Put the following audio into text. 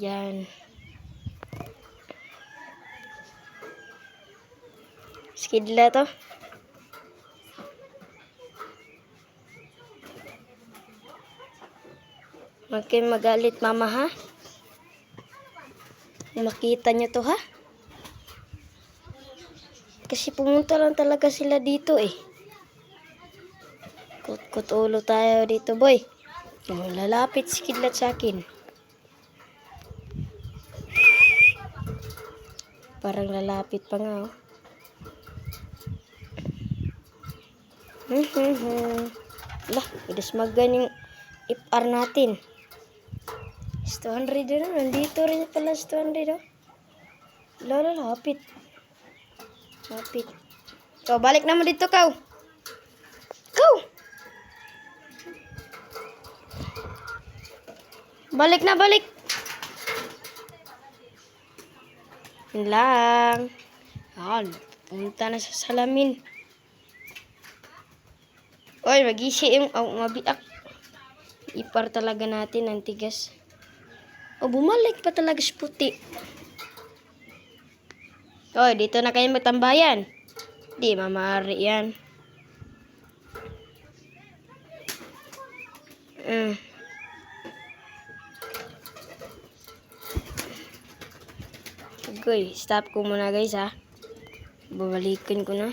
Yan. Skidla to. Huwag kayong magalit, mama, ha? Makita nyo to, ha? Kasi pumunta lang talaga sila dito, eh. Kut-kut ulo tayo dito, boy. Lalapit si Kidlat sa akin. Parang lalapit pa nga, oh. Lah, idasmagan yung FR natin. 200 din, nandito rin pala 200, oh. Lala, lapit. Lapit. So, balik naman dito, Kau. Kau! Balik na, balik. Yun lang. Punta na sa salamin. Oy, mag-isi yung mabiak. Ipar talaga natin ang tigas. O, bumalik pa talaga si puti. Oy, dito na kayo magtambayan. Di mamari yan. Okay, stop ko muna guys, ha. Babalikin ko na.